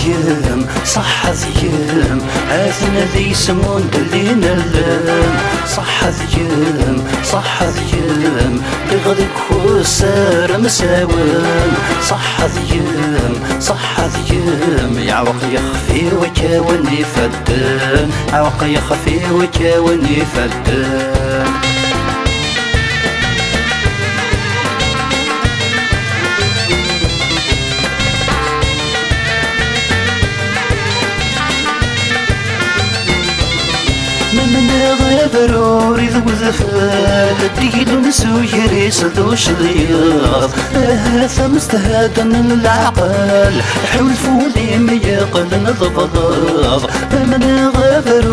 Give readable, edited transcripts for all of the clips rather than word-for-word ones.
ذيم صح ذيم أثنى ذي سمون دلينا اللام صح ذيم صح ذيم بغضك خسار مساوان صح ذيم صح ذيم يعوق يخفي وكاوني فدان عوق يخفي وكاوني فدان من غابر ذو ذفال ديل نسو يريس ذو شلياض هذا مستهدا العقل حول فولي ميقل نضبضاض من غابر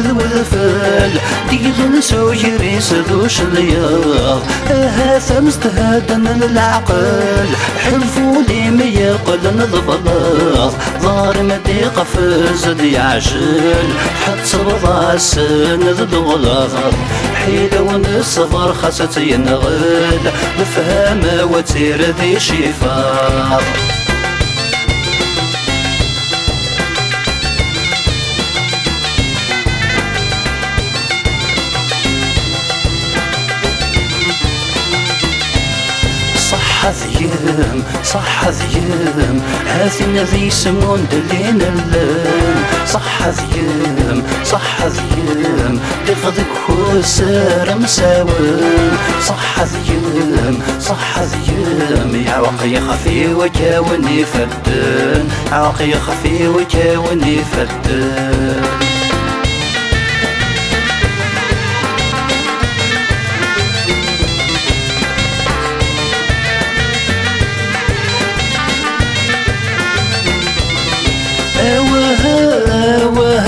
ذو ذفال ديل نسو يريس ذو شلياض هذا مستهدا العقل حول فولي ميقل نضبضاض ظهر مدي قفز دي عجل حد صبضاس نذد غلاظ حيلة ونصبر خاصة ينغل بفهم وتير ذي شفار صح ذيم صح ذيم هاثنا ذي سمون دلينا اللام صح ذيم صح ذيم بغضك خسار مساوان صح ذيم صح ذيم يعوق يخفي وكاوني فدان عوق يخفي وكاوني فدان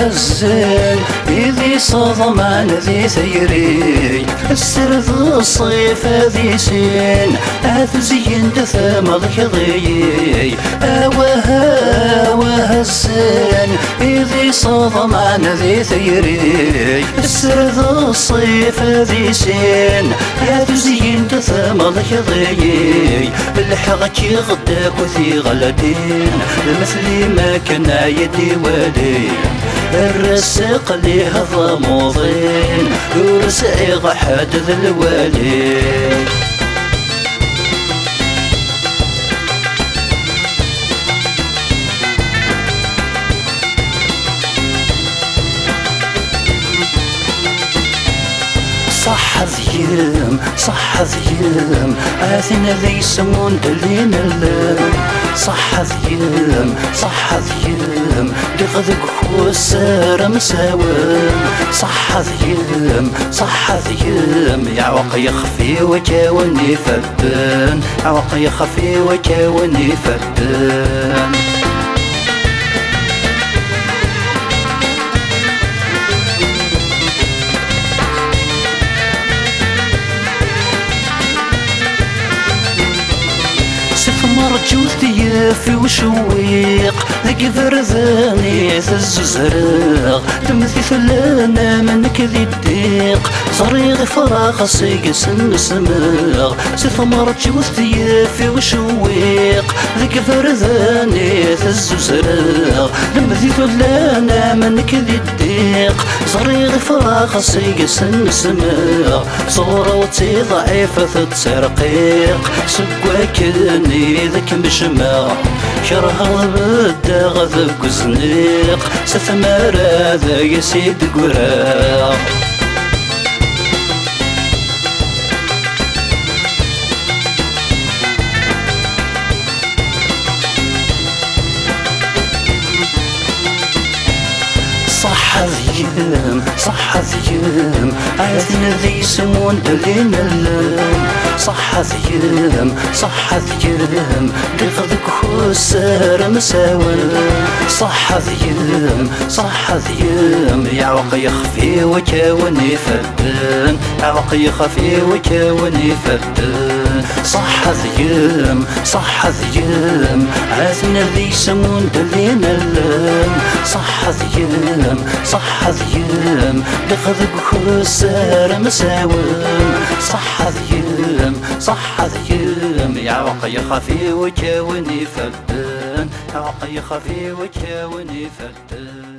الزين إذي صدم عن ذي ثيري السرد الصيف ذي سين أثزين دثام ضيضي أوها الزين إذي صدم عن ذي ثيري السرد الصيف ذي سين أثزين دثام ضيضي الحغك يغداك وثي غلدين مثلي ما كان يدي والي الرسق ليه ضموضين ورسق حدث الوالي صح ذيم صح ذيم أثنى ذي سمون دلينا اللام صح ذيم صح ذيم بغضك خسار مساوان صح ذيم صح ذيم يعوق يخفي وكاوني فدان عوق يخفي وكاوني فدان مرجوثي في وشويق ذيك فرذاني الزرق تمثي فلانا منك ذي الديق صريغ فراغ صيق سن سماغ سيف مرجوثي في وشويق ذيك فرذاني الزرق تمثي فلانا منك ذي الديق صريغ فراغ صيق سن سماغ صورتي ضعيفة تسرقيق سكواكني ذاك مجمع كره بدا غذاك زنيق ستمار هذا يا سيد قراق صح ذيم صح ذيم عاثنا ذي سمون دلينا اللام صح ذيم صح ذيم بغضك خسار مساوان صح ذيم صح ذيم يعوق يخفي وكاوني فدان عوق يخفي وكاوني فدان صح ذيم صح ذيم عاثنا ذي سمون دلينا اللام صح ذيم صح ذيم بغضك خسار مساوان صح ذيم صح ذيم يعوق يخفي وكاوني فدان ثيان عقي خفي وجهه ونفدان